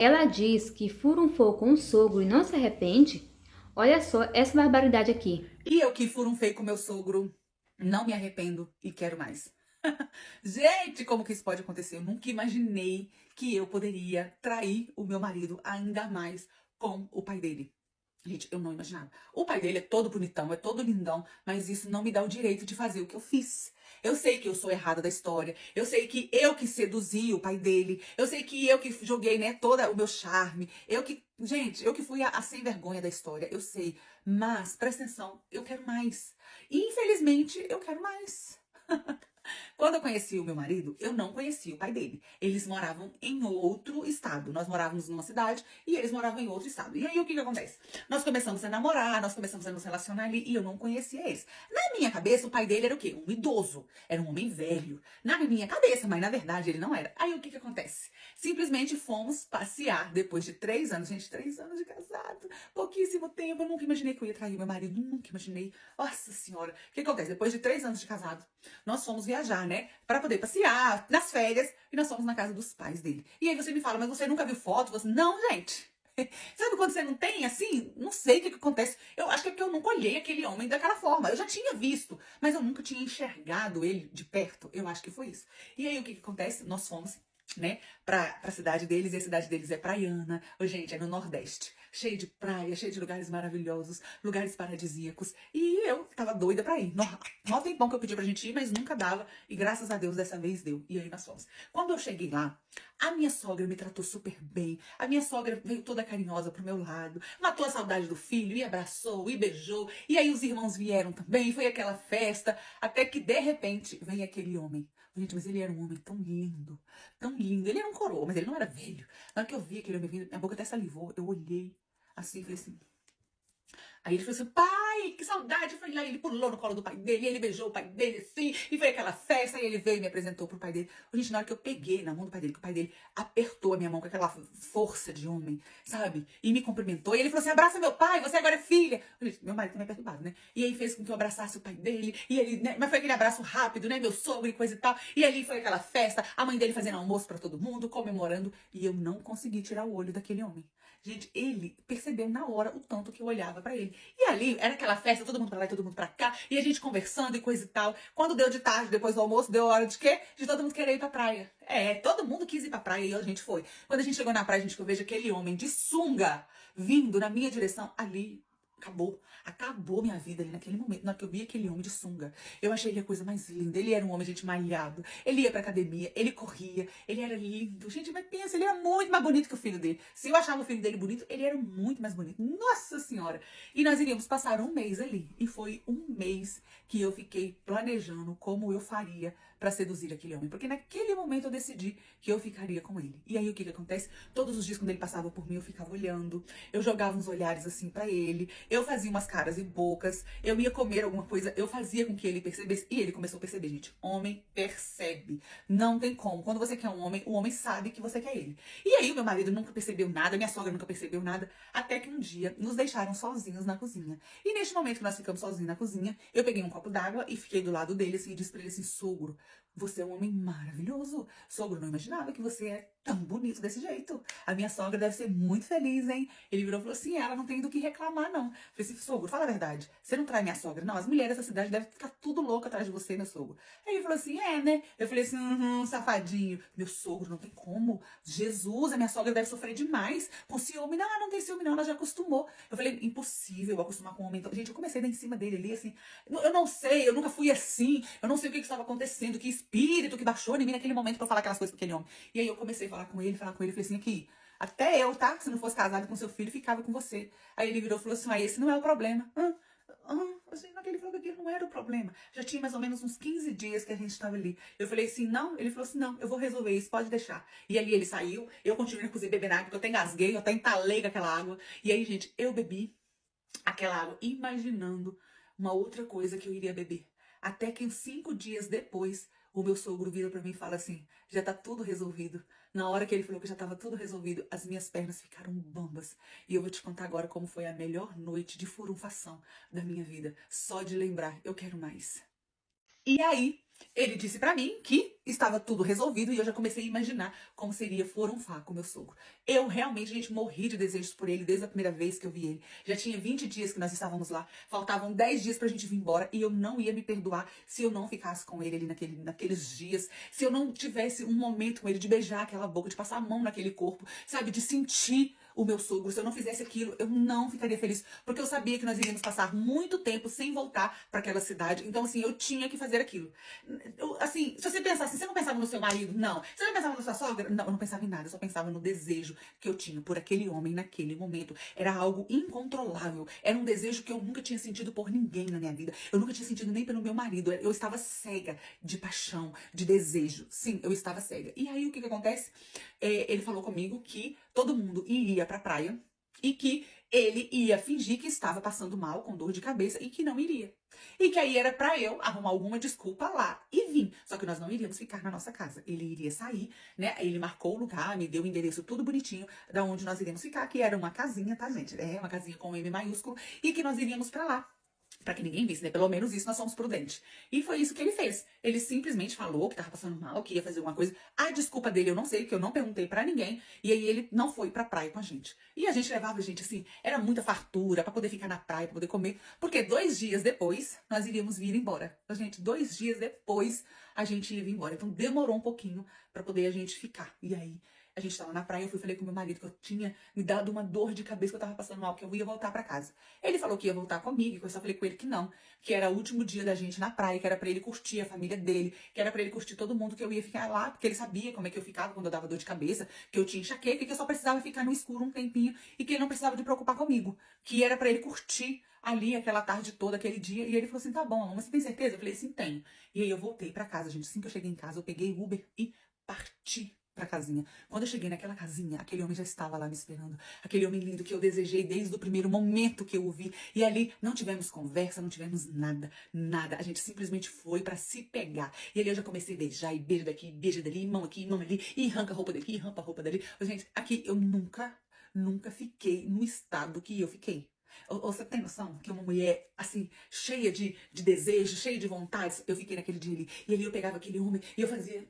Ela diz que furunfou com o sogro e não se arrepende. Olha só essa barbaridade aqui. E eu que furunfei com meu sogro, não me arrependo e quero mais. Gente, como que isso pode acontecer? Eu nunca imaginei que eu poderia trair o meu marido ainda mais com o pai dele. Gente, eu não imaginava. O pai dele é todo bonitão, é todo lindão, mas isso não me dá o direito de fazer o que eu fiz. Eu sei que eu sou errada da história. Eu sei que eu que seduzi o pai dele. Eu sei que eu que joguei, né, todo o meu charme. Eu que, gente, eu que fui a sem vergonha da história. Eu sei. Mas, presta atenção, eu quero mais. E, infelizmente, eu quero mais. Quando eu conheci o meu marido, eu não conhecia o pai dele. Eles moravam em outro estado. Nós morávamos numa cidade e eles moravam em outro estado. E aí o que que acontece? Nós começamos a namorar, nós começamos a nos relacionar ali e eu não conhecia eles. Na minha cabeça, o pai dele era o quê? Um idoso. Era um homem velho. Na minha cabeça, mas na verdade ele não era. Aí o que que acontece? Simplesmente fomos passear depois de 3 anos. Gente, 3 anos de casado. Pouquíssimo tempo. Eu nunca imaginei que eu ia trair meu marido. Nunca imaginei. Nossa Senhora. O que acontece? Depois de 3 anos de casado, nós fomos viajar, né? Pra poder passear nas férias. E nós fomos na casa dos pais dele. E aí você me fala, mas você nunca viu foto? Você, não, gente. Sabe quando você não tem, assim? Não sei o que acontece. Eu acho que é porque eu nunca olhei aquele homem daquela forma. Eu já tinha visto, mas eu nunca tinha enxergado ele de perto. Eu acho que foi isso. E aí o que acontece? Nós fomos, né, pra cidade deles, e a cidade deles é praiana. Ô, gente, é no Nordeste. Cheio de praia, cheio de lugares maravilhosos, lugares paradisíacos. E eu tava doida pra ir. Mó tempão que eu pedi pra gente ir, mas nunca dava. E graças a Deus dessa vez deu. E aí nós fomos. Quando eu cheguei lá, a minha sogra me tratou super bem. A minha sogra veio toda carinhosa pro meu lado. Matou a saudade do filho e abraçou e beijou. E aí os irmãos vieram também. Foi aquela festa. Até que de repente vem aquele homem. Gente, mas ele era um homem tão lindo. Tão lindo. Ele era um coroa, mas ele não era velho. Na hora que eu vi aquele homem vindo, minha boca até salivou. Eu olhei assim, falei assim. Aí ele falou assim, pai, que saudade. Foi lá, ele pulou no colo do pai dele, e ele beijou o pai dele assim, e foi aquela festa, e ele veio e me apresentou pro pai dele. Gente, na hora que eu peguei na mão do pai dele, que o pai dele apertou a minha mão com aquela força de homem, sabe? E me cumprimentou, e ele falou assim, abraça meu pai, você agora é filha. Gente, meu marido também é perturbado, né? E aí fez com que eu abraçasse o pai dele, e ele, né? Mas foi aquele abraço rápido, né? Meu sogro e coisa e tal. E ali foi aquela festa, a mãe dele fazendo almoço pra todo mundo, comemorando, e eu não consegui tirar o olho daquele homem. Gente, ele percebeu na hora o tanto que eu olhava pra ele. E ali, era aquela festa, todo mundo pra lá e todo mundo pra cá, e a gente conversando e coisa e tal. Quando deu de tarde, depois do almoço, deu hora de quê? De todo mundo querer ir pra praia. É, todo mundo quis ir pra praia e a gente foi. Quando a gente chegou na praia, a gente vejo aquele homem de sunga vindo na minha direção, ali. Acabou. Acabou minha vida ali naquele momento. Na hora que eu vi aquele homem de sunga, eu achei ele a coisa mais linda. Ele era um homem, gente, malhado. Ele ia pra academia, ele corria, ele era lindo. Gente, mas pensa, ele era muito mais bonito que o filho dele. Se eu achava o filho dele bonito, ele era muito mais bonito. Nossa Senhora! E nós iríamos passar um mês ali. E foi um mês que eu fiquei planejando como eu faria pra seduzir aquele homem. Porque naquele momento eu decidi que eu ficaria com ele. E aí o que que acontece? Todos os dias quando ele passava por mim, eu ficava olhando. Eu jogava uns olhares assim pra ele. Eu fazia umas caras e bocas. Eu ia comer alguma coisa. Eu fazia com que ele percebesse. E ele começou a perceber, gente. Homem percebe. Não tem como. Quando você quer um homem, o homem sabe que você quer ele. E aí o meu marido nunca percebeu nada. Minha sogra nunca percebeu nada. Até que um dia nos deixaram sozinhos na cozinha. E neste momento que nós ficamos sozinhos na cozinha, eu peguei um copo d'água e fiquei do lado dele assim, e disse pra ele assim, sogro, você é um homem maravilhoso. Sogro, não imaginava que você é tão bonito desse jeito. A minha sogra deve ser muito feliz, hein? Ele virou e falou assim, ela não tem do que reclamar, não. Eu falei assim, sogro, fala a verdade. Você não trai minha sogra? Não, as mulheres dessa cidade devem ficar tudo louca atrás de você, meu sogro. Aí ele falou assim, é, né? Eu falei assim, safadinho. Meu sogro, não tem como. Jesus, a minha sogra deve sofrer demais com ciúme. Não, não tem ciúme não, ela já acostumou. Eu falei, impossível eu acostumar com um homem. Então, gente, eu comecei a dar em cima dele ali, assim. Eu não sei, eu nunca fui assim. Eu não sei o que estava acontecendo, que espírito que baixou em mim naquele momento pra eu falar aquelas coisas pra aquele homem. E aí eu comecei a falar com ele, falei assim, aqui, até eu, tá? Se não fosse casado com seu filho, ficava com você. Aí ele virou e falou assim, esse não é o problema. Assim, naquele falou que aquilo não era o problema. Já tinha mais ou menos uns 15 dias que a gente estava ali. Eu falei assim, não? Ele falou assim, não, eu vou resolver isso, pode deixar. E ali ele saiu, eu continuei na cozinha bebendo água, porque eu até engasguei, eu até entalei com aquela água. E aí, gente, eu bebi aquela água, imaginando uma outra coisa que eu iria beber. Até que uns 5 dias depois, o meu sogro vira pra mim e fala assim: já tá tudo resolvido. Na hora que ele falou que já tava tudo resolvido, as minhas pernas ficaram bambas. E eu vou te contar agora como foi a melhor noite de furunfação da minha vida. Só de lembrar, eu quero mais. E aí, Ele disse pra mim que estava tudo resolvido e eu já comecei a imaginar como seria forunfar com meu sogro. Eu realmente, gente, morri de desejos por ele desde a primeira vez que eu vi ele. Já tinha 20 dias que nós estávamos lá, faltavam 10 dias pra gente vir embora e eu não ia me perdoar se eu não ficasse com ele ali naqueles dias, se eu não tivesse um momento com ele de beijar aquela boca, de passar a mão naquele corpo, sabe, de sentir o meu sogro. Se eu não fizesse aquilo, eu não ficaria feliz, porque eu sabia que nós iríamos passar muito tempo sem voltar para aquela cidade. Então, assim, eu tinha que fazer aquilo. Assim, se você pensar assim, você não pensava no seu marido? Não. Você não pensava na sua sogra? Não, eu não pensava em nada. Eu só pensava no desejo que eu tinha por aquele homem naquele momento. Era algo incontrolável. Era um desejo que eu nunca tinha sentido por ninguém na minha vida. Eu nunca tinha sentido nem pelo meu marido. Eu estava cega de paixão, de desejo. Sim, eu estava cega. E aí, o que acontece? Ele falou comigo que todo mundo iria pra praia e que ele ia fingir que estava passando mal, com dor de cabeça, e que não iria. E que aí era pra eu arrumar alguma desculpa lá e vir. Só que nós não iríamos ficar na nossa casa. Ele iria sair, né? Ele marcou o lugar, me deu o endereço tudo bonitinho, da onde nós iríamos ficar, que era uma casinha, tá, gente? É uma casinha com M maiúsculo, e que nós iríamos pra lá. Pra que ninguém visse, né? Pelo menos isso nós somos prudentes. E foi isso que ele fez. Ele simplesmente falou que tava passando mal, que ia fazer alguma coisa. A desculpa dele eu não sei, que eu não perguntei pra ninguém. E aí ele não foi pra praia com a gente. E a gente levava, gente, assim, era muita fartura pra poder ficar na praia, pra poder comer. Porque 2 dias depois, nós iríamos vir embora. Então, gente, 2 dias depois, a gente ia vir embora. Então, demorou um pouquinho pra poder a gente ficar. E aí, a gente tava na praia, eu fui falei com meu marido que eu tinha me dado uma dor de cabeça, que eu tava passando mal, que eu ia voltar pra casa. Ele falou que ia voltar comigo, e eu só falei com ele que não, que era o último dia da gente na praia, que era pra ele curtir a família dele, que era pra ele curtir todo mundo, que eu ia ficar lá, porque ele sabia como é que eu ficava quando eu dava dor de cabeça, que eu tinha enxaqueca, e que eu só precisava ficar no escuro um tempinho, e que ele não precisava de preocupar comigo, que era pra ele curtir ali aquela tarde toda, aquele dia. E ele falou assim, tá bom, mas você tem certeza? Eu falei, sim, tenho. E aí eu voltei pra casa, gente. Assim que eu cheguei em casa, eu peguei o Uber e parti pra casinha. Quando eu cheguei naquela casinha, aquele homem já estava lá me esperando. Aquele homem lindo que eu desejei desde o primeiro momento que eu o vi. E ali não tivemos conversa, não tivemos nada, nada. A gente simplesmente foi pra se pegar. E ali eu já comecei a beijar, e beijo daqui, beijo dali, mão aqui, mão ali, e arranca a roupa daqui, arranca a roupa dali. Gente, aqui eu nunca fiquei no estado que eu fiquei. Você tem noção que uma mulher, assim, cheia de desejo, cheia de vontades, eu fiquei naquele dia ali. E ali eu pegava aquele homem e eu fazia...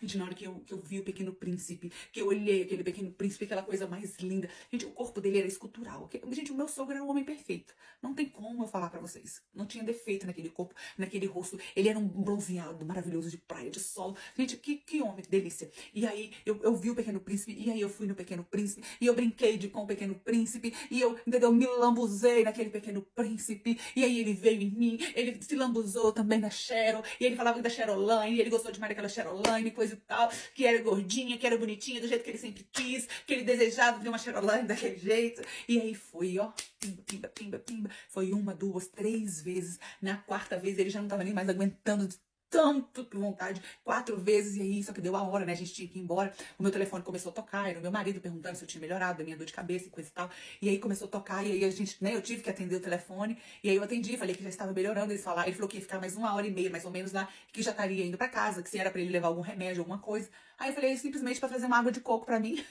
Gente, na hora que eu vi o Pequeno Príncipe, que eu olhei aquele Pequeno Príncipe, aquela coisa mais linda. Gente, o corpo dele era escultural. Gente, o meu sogro era um homem perfeito. Não tem como eu falar pra vocês. Não tinha defeito naquele corpo, naquele rosto. Ele era um bronzeado maravilhoso de praia, de sol. Gente, que homem, que delícia. E aí, eu vi o Pequeno Príncipe, e aí eu fui no Pequeno Príncipe, e eu brinquei com o Pequeno Príncipe, e eu, entendeu, me lambuzei naquele Pequeno Príncipe, e aí ele veio em mim, ele se lambuzou também na Cheryl, e ele falava da Cheryline, e ele gostou demais daquela Cheryline, coisa e tal, que era gordinha, que era bonitinha, do jeito que ele sempre quis, que ele desejava ter uma Cheryline daquele jeito. E aí foi, ó, pimba, pimba, pimba, pimba. Foi 1, 2, 3 vezes. Na 4ª vez ele já não tava nem mais aguentando de tanto que vontade, 4 vezes, e aí só que deu a hora, né? A gente tinha que ir embora. O meu telefone começou a tocar, era o meu marido perguntando se eu tinha melhorado da minha dor de cabeça e coisa e tal. E aí começou a tocar, e aí a gente, né? Eu tive que atender o telefone, e aí eu atendi, falei que já estava melhorando. Ele falou que ia ficar mais 1h30, mais ou menos, lá, que já estaria indo pra casa, que se era pra ele levar algum remédio, alguma coisa. Aí eu falei simplesmente pra trazer uma água de coco pra mim,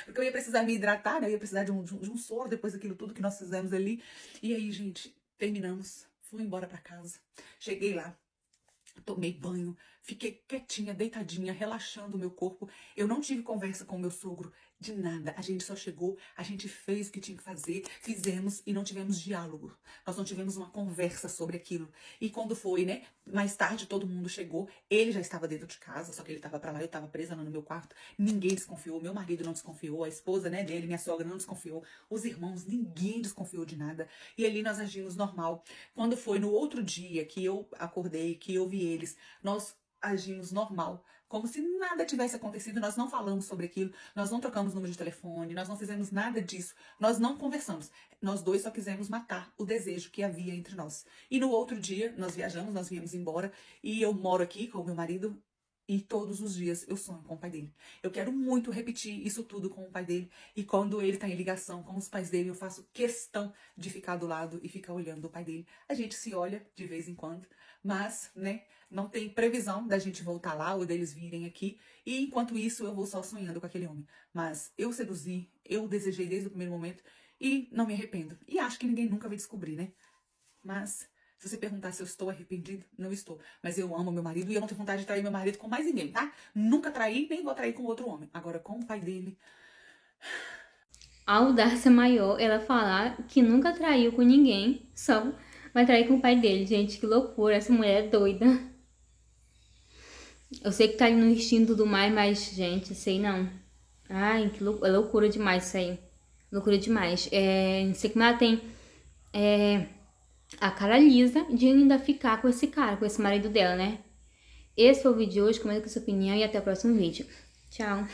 porque eu ia precisar me hidratar, né? Eu ia precisar de um soro depois daquilo tudo que nós fizemos ali. E aí, gente, terminamos, fui embora pra casa, cheguei lá. Tomei banho, fiquei quietinha, deitadinha, relaxando o meu corpo. Eu não tive conversa com o meu sogro de nada. A gente só chegou, a gente fez o que tinha que fazer, fizemos e não tivemos diálogo. Nós não tivemos uma conversa sobre aquilo. E quando foi, né, mais tarde todo mundo chegou, ele já estava dentro de casa, só que ele estava pra lá, eu estava presa lá no meu quarto. Ninguém desconfiou, meu marido não desconfiou, a esposa, né, dele, minha sogra não desconfiou, os irmãos, ninguém desconfiou de nada. E ali nós agimos normal. Quando foi no outro dia que eu acordei, que eu vi eles, nós agimos normal, como se nada tivesse acontecido. Nós não falamos sobre aquilo, nós não trocamos número de telefone, nós não fizemos nada disso, nós não conversamos. Nós dois só quisemos matar o desejo que havia entre nós. E no outro dia, nós viajamos, nós viemos embora, e eu moro aqui com o meu marido, e todos os dias eu sonho com o pai dele. Eu quero muito repetir isso tudo com o pai dele. E quando ele tá em ligação com os pais dele, eu faço questão de ficar do lado e ficar olhando o pai dele. A gente se olha de vez em quando, mas, né, não tem previsão da gente voltar lá ou deles virem aqui. E enquanto isso, eu vou só sonhando com aquele homem. Mas eu seduzi, eu desejei desde o primeiro momento e não me arrependo. E acho que ninguém nunca vai descobrir, né? Mas Se você perguntar se eu estou arrependida, não estou. Mas eu amo meu marido e eu não tenho vontade de trair meu marido com mais ninguém, tá? Nunca traí, nem vou trair com outro homem. Agora, com o pai dele... A audácia maior, ela falar que nunca traiu com ninguém, só vai trair com o pai dele. Gente, que loucura, essa mulher é doida. Eu sei que tá ali no instinto do mais, mas, gente, sei não. Ai, que é loucura demais isso aí. Loucura demais. Não sei como ela tem a cara lisa de ainda ficar com esse cara, com esse marido dela, né? Esse foi o vídeo de hoje, comenta com a sua opinião e até o próximo vídeo. Tchau!